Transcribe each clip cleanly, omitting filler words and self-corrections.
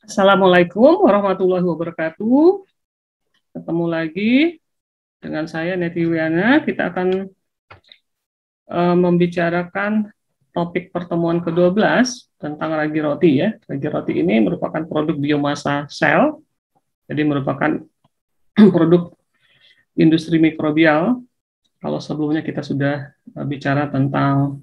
Assalamualaikum warahmatullahi wabarakatuh. Ketemu lagi dengan saya Neti Wiana. Kita akan membicarakan topik pertemuan ke-12 tentang ragi roti ya. Ragi roti ini merupakan produk biomasa sel, jadi merupakan produk industri mikrobial. Kalau sebelumnya kita sudah bicara tentang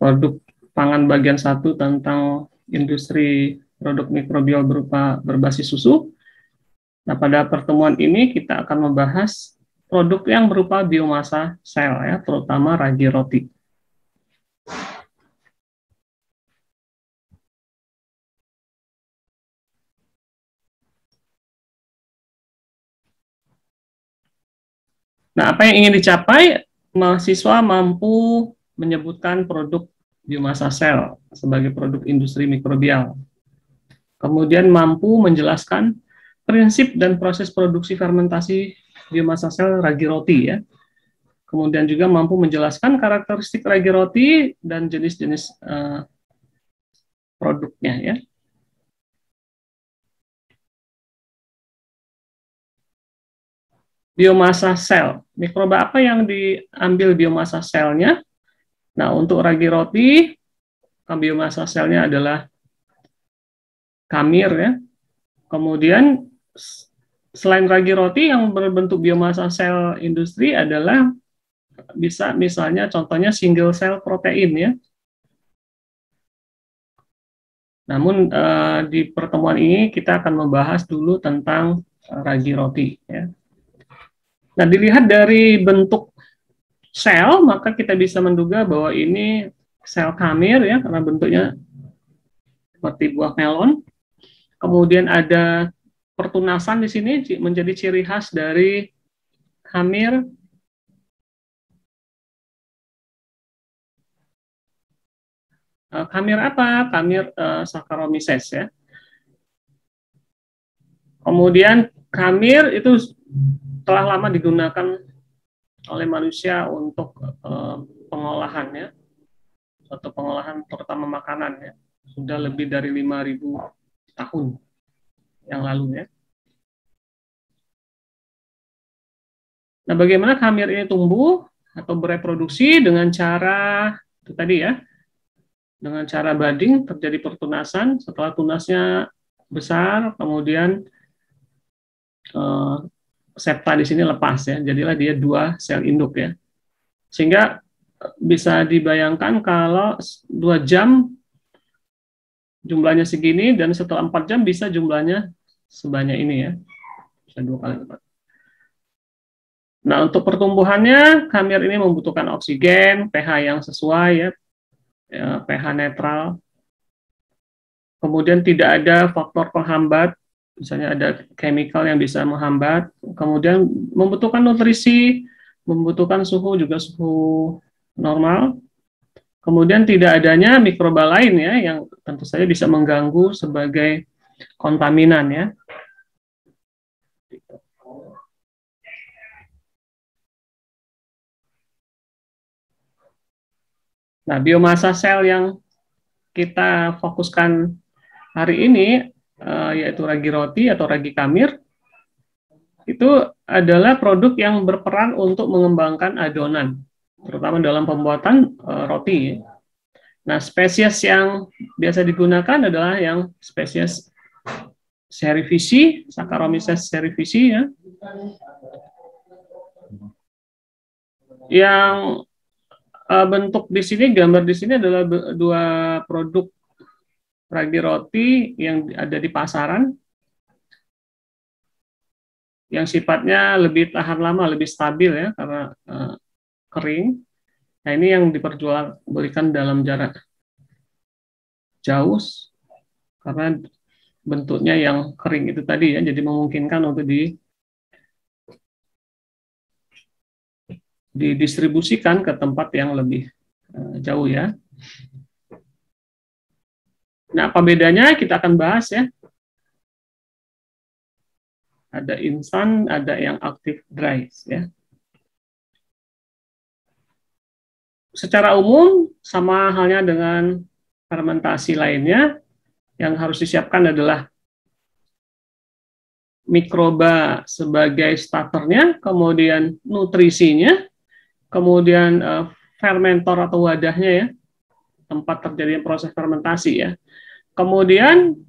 produk pangan bagian 1 tentang industri produk mikrobial berupa berbasis susu. Nah, pada pertemuan ini kita akan membahas produk yang berupa biomasa sel ya, terutama ragi roti. Nah, apa yang ingin dicapai? Mahasiswa mampu menyebutkan produk biomasa sel sebagai produk industri mikrobial. Kemudian mampu menjelaskan prinsip dan proses produksi fermentasi biomasa sel ragi roti ya. Kemudian juga mampu menjelaskan karakteristik ragi roti dan jenis-jenis produknya ya. Biomasa sel. Mikroba apa yang diambil biomasa selnya? Nah, untuk ragi roti, biomasa selnya adalah kamir ya. Kemudian selain ragi roti yang berbentuk biomasa sel industri adalah bisa misalnya contohnya single cell protein ya. Namun di pertemuan ini kita akan membahas dulu tentang ragi roti ya. Nah, dilihat dari bentuk sel, maka kita bisa menduga bahwa ini sel kamir ya, karena bentuknya seperti buah melon. Kemudian ada pertunasan di sini menjadi ciri khas dari kamir. Kamir apa? Kamir Saccharomyces ya. Kemudian kamir itu telah lama digunakan oleh manusia untuk pengolahan ya, atau pengolahan terutama makanan ya. Sudah lebih dari 5.000 tahun yang lalu ya. Nah, bagaimana kamir ini tumbuh atau bereproduksi dengan cara itu tadi ya, dengan cara budding, terjadi pertunasan. Setelah tunasnya besar, kemudian septa di sini lepas ya, jadilah dia 2 sel induk ya. Sehingga bisa dibayangkan kalau 2 jam jumlahnya segini dan setelah 4 jam bisa jumlahnya sebanyak ini ya, bisa 2 kali lipat. Nah, untuk pertumbuhannya, kamir ini membutuhkan oksigen, pH yang sesuai ya, pH netral. Kemudian tidak ada faktor penghambat, misalnya ada chemical yang bisa menghambat. Kemudian membutuhkan nutrisi, membutuhkan suhu juga suhu normal. Kemudian tidak adanya mikroba lain ya, yang tentu saja bisa mengganggu sebagai kontaminan ya. Nah, biomasa sel yang kita fokuskan hari ini, yaitu ragi roti atau ragi kamir, itu adalah produk yang berperan untuk mengembangkan adonan, terutama dalam pembuatan roti. Nah, spesies yang biasa digunakan adalah yang spesies cerevisiae, Saccharomyces cerevisiae ya. Yang bentuk di sini, gambar di sini adalah 2 produk ragi roti yang ada di pasaran yang sifatnya lebih tahan lama, lebih stabil ya karena kering. Nah, ini yang diperjualbelikan dalam jarak jauh karena bentuknya yang kering itu tadi ya, jadi memungkinkan untuk didistribusikan ke tempat yang lebih jauh ya. Nah, apa bedanya kita akan bahas ya. Ada instan, ada yang active dry ya. Secara umum sama halnya dengan fermentasi lainnya, yang harus disiapkan adalah mikroba sebagai starternya, kemudian nutrisinya, kemudian fermentor atau wadahnya ya, tempat terjadinya proses fermentasi ya. Kemudian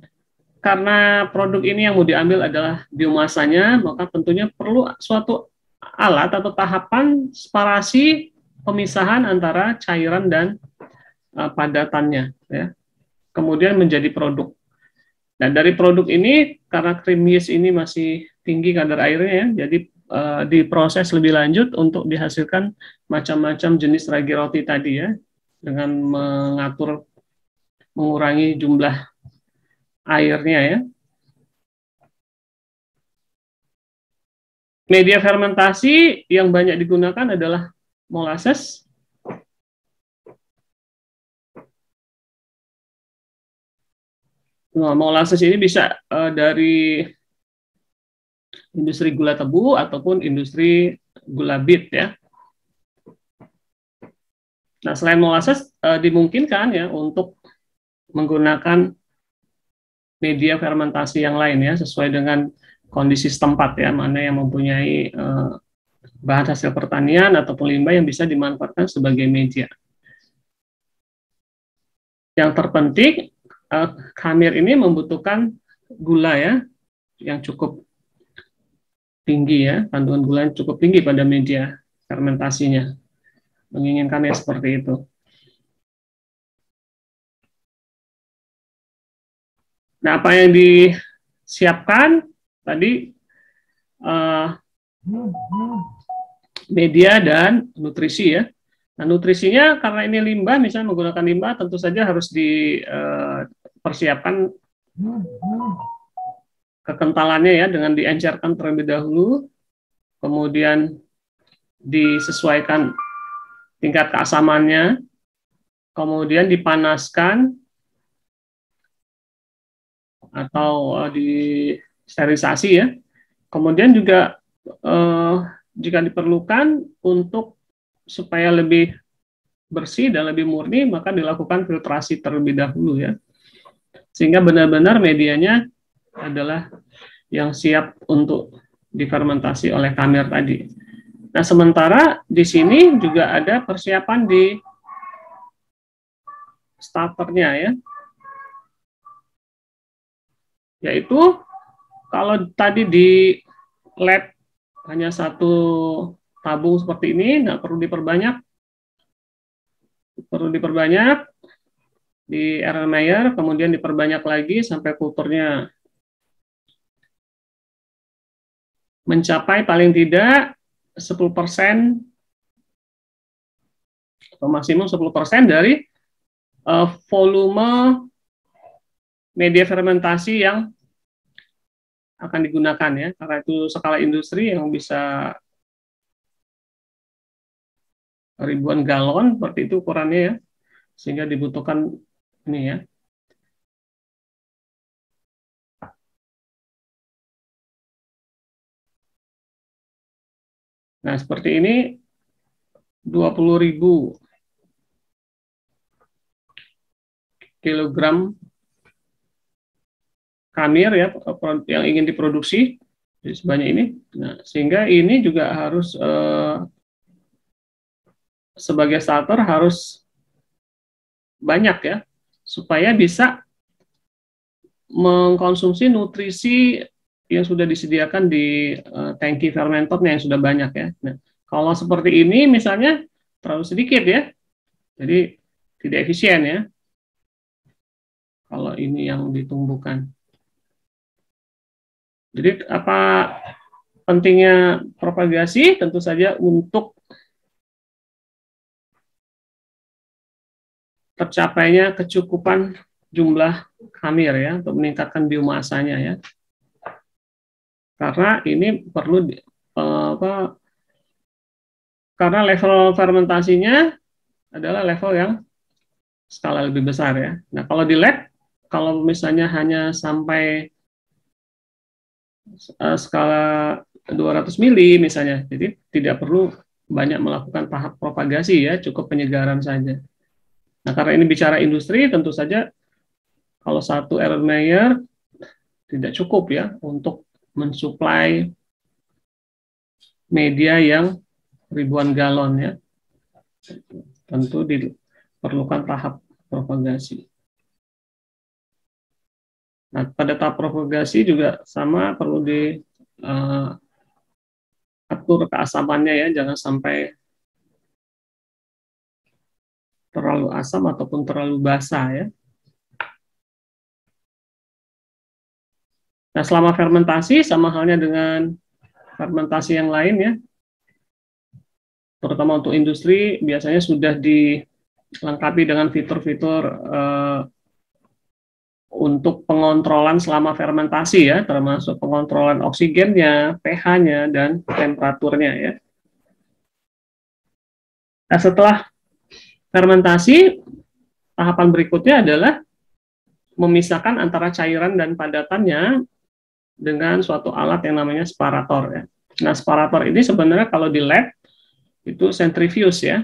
karena produk ini yang mau diambil adalah biomasanya, maka tentunya perlu suatu alat atau tahapan separasi pemisahan antara cairan dan padatannya ya. Kemudian menjadi produk. Dan dari produk ini karena cream yeast ini masih tinggi kadar airnya ya, jadi diproses lebih lanjut untuk dihasilkan macam-macam jenis ragi roti tadi ya, dengan mengurangi jumlah airnya ya. Media fermentasi yang banyak digunakan adalah molasses. Nah, molasses ini bisa dari industri gula tebu ataupun industri gula bit ya. Nah, selain molasses dimungkinkan ya untuk menggunakan media fermentasi yang lain ya, sesuai dengan kondisi setempat ya, mana yang mempunyai bahan hasil pertanian ataupun limbah yang bisa dimanfaatkan sebagai media. Yang terpenting, khamir ini membutuhkan gula ya, yang cukup tinggi ya, kandungan gula yang cukup tinggi pada media fermentasinya. Menginginkannya seperti itu. Nah, apa yang disiapkan tadi media dan nutrisi ya. Nah, nutrisinya karena ini limbah, misalnya menggunakan limbah, tentu saja harus dipersiapkan kekentalannya ya, dengan diencerkan terlebih dahulu, kemudian disesuaikan tingkat keasamannya, kemudian dipanaskan atau disterilisasi ya. Kemudian juga jika diperlukan untuk supaya lebih bersih dan lebih murni, maka dilakukan filtrasi terlebih dahulu ya. Sehingga benar-benar medianya adalah yang siap untuk difermentasi oleh khamir tadi. Nah, sementara di sini juga ada persiapan di starternya ya. Yaitu kalau tadi di lab hanya satu tabung seperti ini, nggak perlu diperbanyak. Perlu diperbanyak di Erlenmeyer, kemudian diperbanyak lagi sampai kulturnya mencapai paling tidak 10% atau maksimum 10% dari volume media fermentasi yang akan digunakan ya, karena itu skala industri yang bisa ribuan galon seperti itu ukurannya ya, sehingga dibutuhkan ini ya. Nah, seperti ini 20.000 kilogram khamir ya yang ingin diproduksi sebanyak ini. Nah, sehingga ini juga harus sebagai starter harus banyak ya, supaya bisa mengkonsumsi nutrisi yang sudah disediakan di tangki fermentornya yang sudah banyak ya. Nah, kalau seperti ini misalnya terlalu sedikit ya, jadi tidak efisien ya. Kalau ini yang ditumbuhkan. Jadi apa pentingnya propagasi? Tentu saja untuk tercapainya kecukupan jumlah khamir ya, untuk meningkatkan biomasanya ya. Karena ini perlu karena level fermentasinya adalah level yang skala lebih besar ya. Nah, kalau di lab, kalau misalnya hanya sampai skala 200 mili misalnya, jadi tidak perlu banyak melakukan tahap propagasi ya, cukup penyegaran saja. Nah, karena ini bicara industri, tentu saja kalau satu Erlenmeyer tidak cukup ya untuk mensuplai media yang ribuan galon ya. Tentu diperlukan tahap propagasi. Nah, pada tahap propagasi juga sama, perlu diatur keasamannya ya, jangan sampai terlalu asam ataupun terlalu basah ya. Nah, selama fermentasi sama halnya dengan fermentasi yang lain ya, terutama untuk industri biasanya sudah dilengkapi dengan fitur-fitur untuk pengontrolan selama fermentasi ya, termasuk pengontrolan oksigennya, pH-nya, dan temperaturnya ya. Nah, setelah fermentasi, tahapan berikutnya adalah memisahkan antara cairan dan padatannya dengan suatu alat yang namanya separator ya. Nah, separator ini sebenarnya kalau di lab itu centrifuge ya.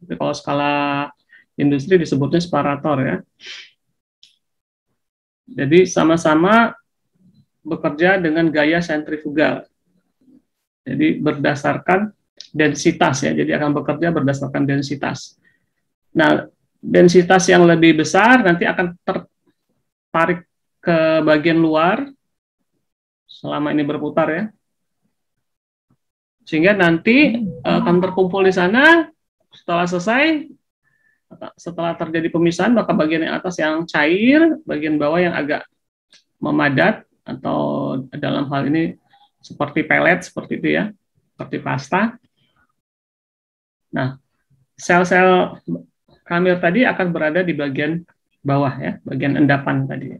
Jadi kalau skala industri disebutnya separator ya. Jadi sama-sama bekerja dengan gaya sentrifugal. Jadi berdasarkan densitas ya. Jadi akan bekerja berdasarkan densitas. Nah, densitas yang lebih besar nanti akan tertarik ke bagian luar selama ini berputar ya. Sehingga nanti akan terkumpul di sana. Setelah selesai, setelah terjadi pemisahan, maka bagian yang atas yang cair, bagian bawah yang agak memadat, atau dalam hal ini seperti pelet, seperti itu ya, seperti pasta. Nah, sel-sel khamir tadi akan berada di bagian bawah ya, bagian endapan tadi.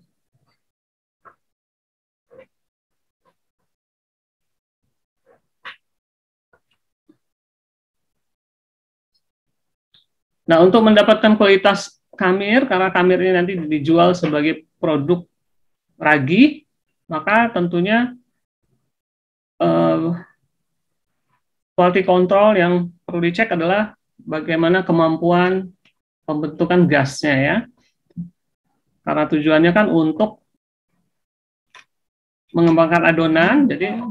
Nah, untuk mendapatkan kualitas khamir, karena khamir ini nanti dijual sebagai produk ragi, maka tentunya quality control yang perlu dicek adalah bagaimana kemampuan pembentukan gasnya ya. Karena tujuannya kan untuk mengembangkan adonan, jadi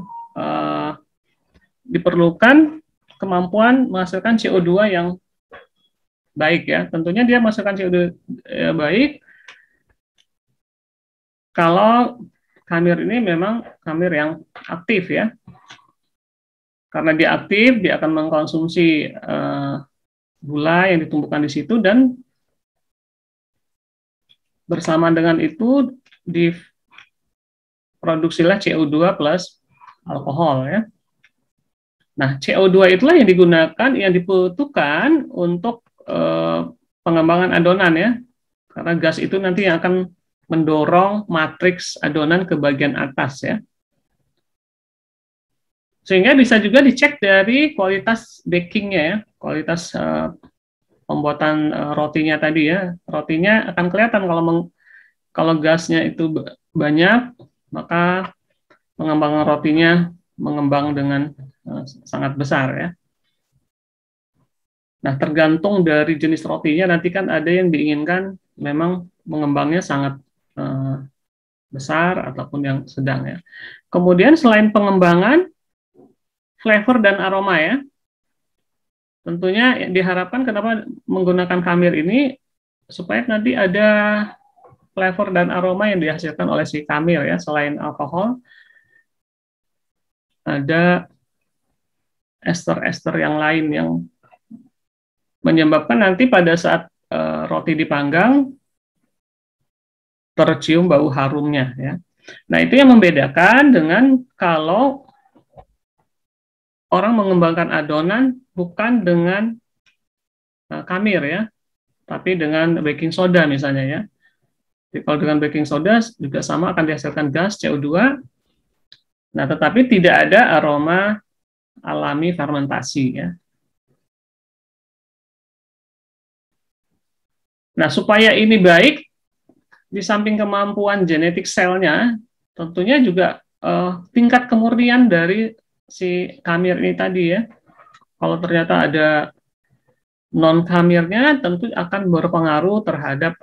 diperlukan kemampuan menghasilkan CO2 yang baik ya. Tentunya dia menghasilkan CO2 baik kalau khamir ini memang khamir yang aktif ya. Karena dia aktif, dia akan mengkonsumsi gula yang ditumbuhkan di situ, dan bersamaan dengan itu diproduksilah CO2 plus alkohol ya. Nah, CO2 itulah yang digunakan, yang dibutuhkan untuk pengembangan adonan ya. Karena gas itu nanti yang akan mendorong matriks adonan ke bagian atas ya. Sehingga bisa juga dicek dari kualitas bakingnya ya, kualitas pembuatan rotinya tadi ya. Rotinya akan kelihatan kalau gasnya itu banyak, maka pengembangan rotinya mengembang dengan sangat besar ya. Nah, tergantung dari jenis rotinya, nanti kan ada yang diinginkan memang mengembangnya sangat besar ataupun yang sedang ya. Kemudian selain pengembangan, flavor dan aroma ya. Tentunya diharapkan kenapa menggunakan khamir ini, supaya nanti ada flavor dan aroma yang dihasilkan oleh si khamir ya. Selain alkohol, ada ester-ester yang lain yang menyebabkan nanti pada saat roti dipanggang tercium bau harumnya ya. Nah, itu yang membedakan dengan kalau orang mengembangkan adonan bukan dengan khamir ya, tapi dengan baking soda misalnya ya. Jadi kalau dengan baking soda juga sama, akan dihasilkan gas CO2. Nah, tetapi tidak ada aroma alami fermentasi ya. Nah, supaya ini baik, di samping kemampuan genetik selnya, tentunya juga tingkat kemurnian dari si khamir ini tadi ya. Kalau ternyata ada non-khamirnya, tentu akan berpengaruh terhadap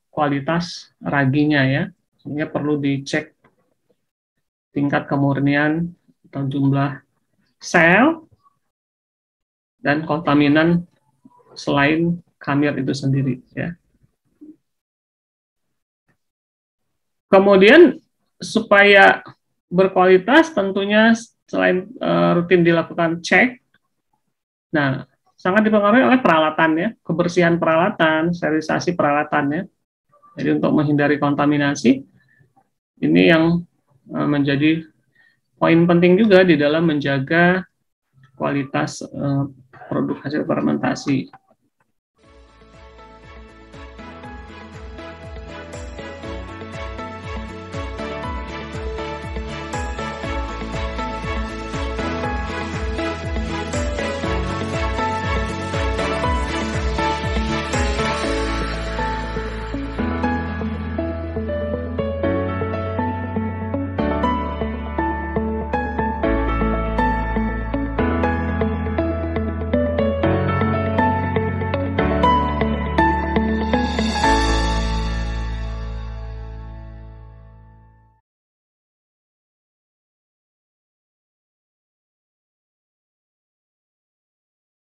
kualitas raginya ya. Sehingga perlu dicek tingkat kemurnian atau jumlah sel, dan kontaminan selain khamir itu sendiri. Ya. Kemudian supaya berkualitas tentunya selain rutin dilakukan cek, nah sangat dipengaruhi oleh peralatannya, kebersihan peralatan, sterilisasi peralatannya. Jadi untuk menghindari kontaminasi, ini yang menjadi poin penting juga di dalam menjaga kualitas produk hasil fermentasi.